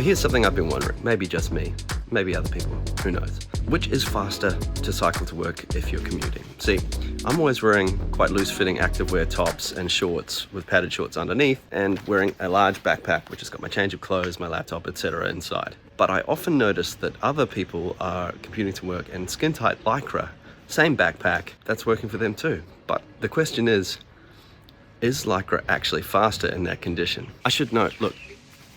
here's something I've been wondering, maybe just me, maybe other people, who knows. Which is faster to cycle to work if you're commuting? See, I'm always wearing quite loose-fitting activewear tops and shorts with padded shorts underneath, and wearing a large backpack which has got my change of clothes, my laptop, etc. inside. But I often notice that other people are commuting to work in skin-tight Lycra, same backpack, that's working for them too. But the question is Lycra actually faster in that condition? I should note, look,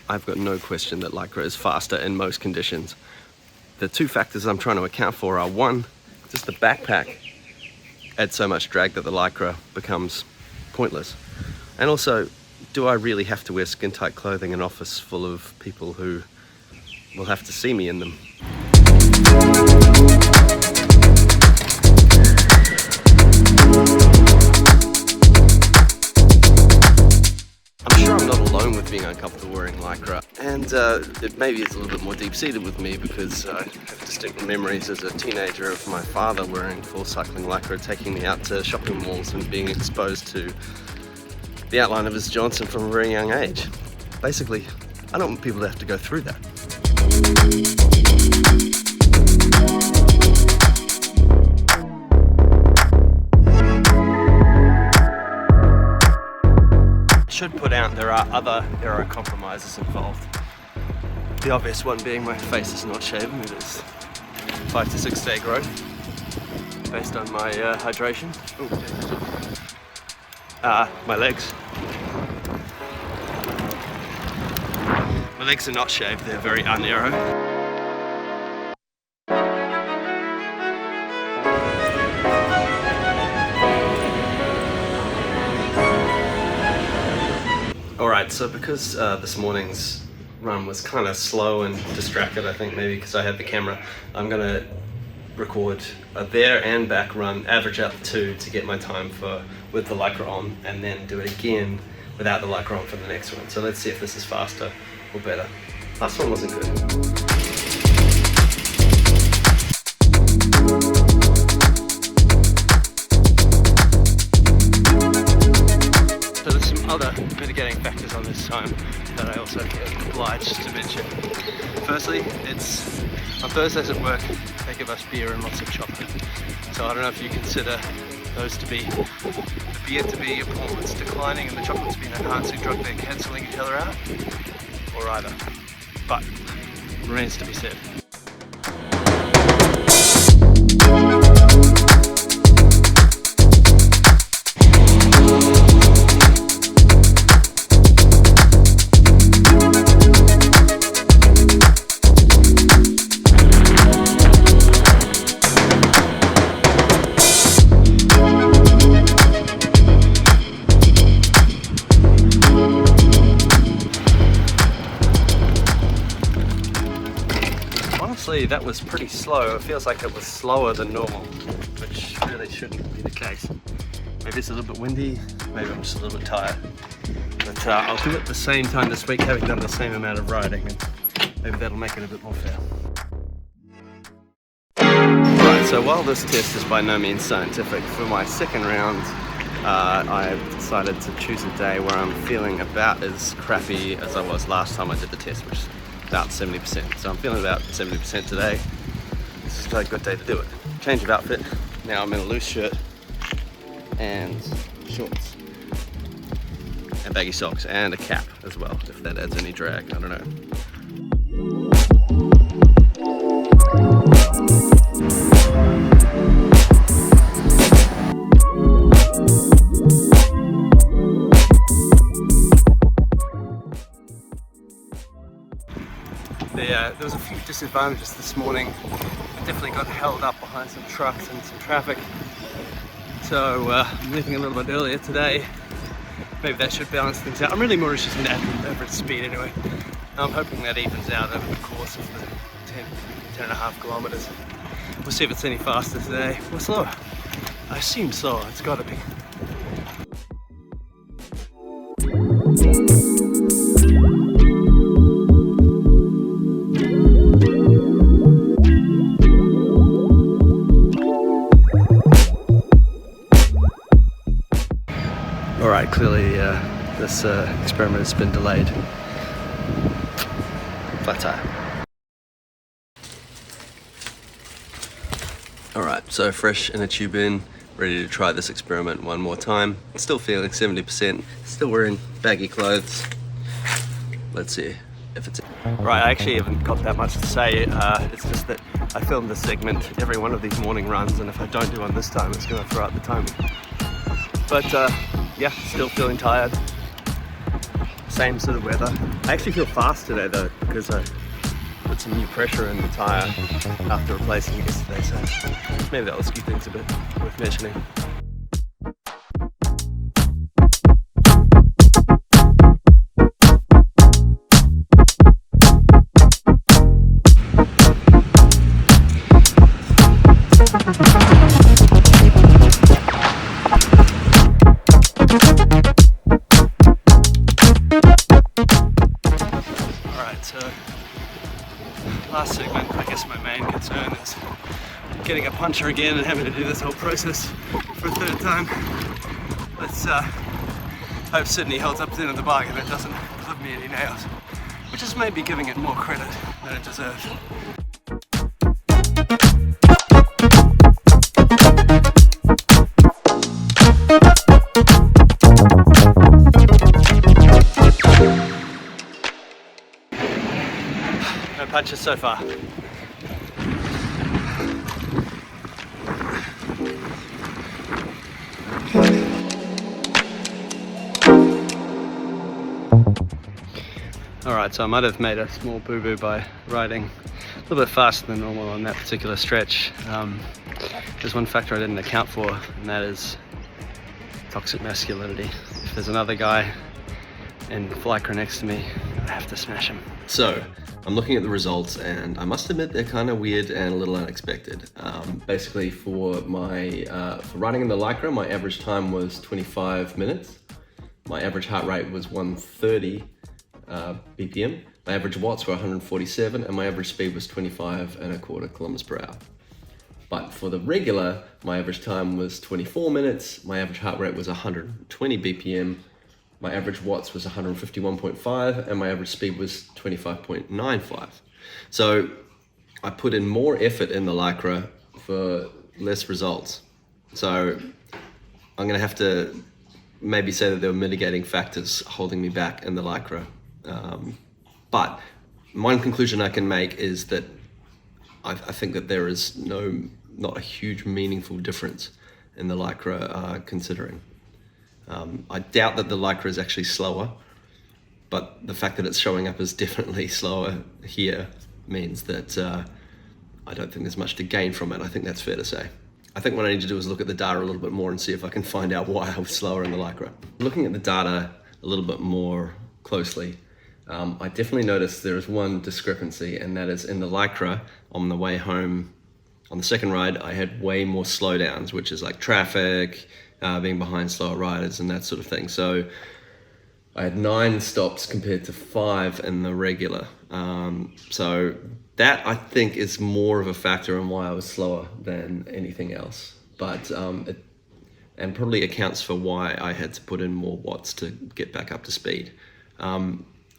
I've got no question that Lycra is faster in most conditions. The two factors I'm trying to account for are, one, just the backpack adds so much drag that the Lycra becomes pointless. And also, do I really have to wear skin-tight clothing in an office full of people who will have to see me in them? I'm sure I'm not alone with being uncomfortable wearing Lycra, and it maybe is a little bit more deep-seated with me because I have distinct memories as a teenager of my father wearing full cycling Lycra, taking me out to shopping malls and being exposed to the outline of his Johnson from a very young age. Basically, I don't want people to have to go through that. Should put out there are other aero compromises involved. The obvious one being my face is not shaven. It is 5 to 6 day growth based on my hydration. My legs. My legs are not shaved, they're very un-aero. Alright, so because this morning's run was kind of slow and distracted, I think maybe because I had the camera, I'm going to record a there and back run, average out the two to get my time with the Lycra on, and then do it again without the Lycra on for the next one. So let's see if this is faster or better. Last one wasn't good. Other mitigating factors on this time that I also feel obliged to mention. Firstly, it's on Thursdays at work they give us beer and lots of chocolate. So I don't know if you consider those to be the beer to be your performance declining and the chocolate to be an enhancing drug, they're cancelling each other out, or either. But remains to be said. That was pretty slow. It feels like it was slower than normal, which really shouldn't be the case. Maybe it's a little bit windy, maybe I'm just a little bit tired. But I'll do it at the same time this week, having done the same amount of riding, and maybe that'll make it a bit more fair. Right, so while this test is by no means scientific, for my second round, I've decided to choose a day where I'm feeling about as crappy as I was last time I did the test, which is about 70%. So I'm feeling about 70% today. This is a good day to do it. Change of outfit. Now I'm in a loose shirt and shorts and baggy socks and a cap as well, if that adds any drag, I don't know. There was a few disadvantages this morning. I definitely got held up behind some trucks and some traffic. So I'm leaving a little bit earlier today. Maybe that should balance things out. I'm really more interested in average speed anyway. I'm hoping that evens out over the course of the 10.5 kilometers. We'll see if it's any faster today or slower. I assume so, it's gotta be. Alright, clearly this experiment has been delayed. flat tire. Alright, so fresh in a tube in, ready to try this experiment one more time. Still feeling 70%, still wearing baggy clothes. Let's see if it's... Right, I actually haven't got that much to say. It's just that I filmed this segment every one of these morning runs, and if I don't do one this time, it's going to throw out the timing. But yeah, still feeling tired. Same sort of weather. I actually feel fast today though, because I put some new pressure in the tyre after replacing it yesterday, so maybe that'll skew things a bit worth mentioning. Last segment, I guess my main concern is getting a puncture again and having to do this whole process for a third time. Let's hope Sydney holds up to the end of the bargain and doesn't clip me any nails, which is maybe giving it more credit than it deserves. No punches so far. Alright, so I might have made a small boo-boo by riding a little bit faster than normal on that particular stretch. There's one factor I didn't account for, and that is toxic masculinity. If there's another guy in Lycra next to me, I have to smash him. So, I'm looking at the results, and I must admit they're kind of weird and a little unexpected. Basically, for riding in the Lycra, my average time was 25 minutes. My average heart rate was 130 BPM. My average watts were 147, and my average speed was 25.25 kilometers per hour. But for the regular, my average time was 24 minutes. My average heart rate was 120 BPM. My average watts was 151.5, and my average speed was 25.95. So I put in more effort in the Lycra for less results. So I'm gonna have to maybe say that there were mitigating factors holding me back in the Lycra. But one conclusion I can make is that I think that there is not a huge meaningful difference in the Lycra considering. I doubt that the Lycra is actually slower, but the fact that it's showing up as definitely slower here means that I don't think there's much to gain from it. I think that's fair to say. I think what I need to do is look at the data a little bit more and see if I can find out why I was slower in the Lycra. Looking at the data a little bit more closely, I definitely noticed there is one discrepancy, and that is in the Lycra on the way home. On the second ride, I had way more slowdowns, which is like traffic, being behind slower riders and that sort of thing. So I had 9 stops compared to 5 in the regular. So that I think is more of a factor in why I was slower than anything else. But and probably accounts for why I had to put in more watts to get back up to speed.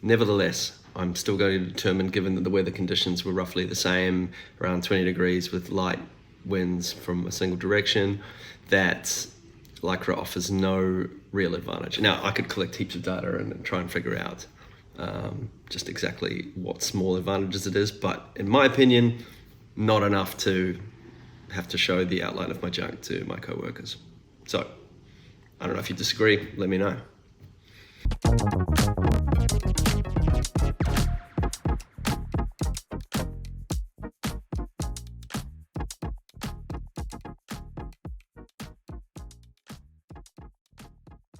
Nevertheless, I'm still going to determine, given that the weather conditions were roughly the same, around 20 degrees with light winds from a single direction, that Lycra offers no real advantage. Now, I could collect heaps of data and try and figure out just exactly what small advantages it is, but in my opinion, not enough to have to show the outline of my junk to my co-workers. So, I don't know if you disagree, let me know.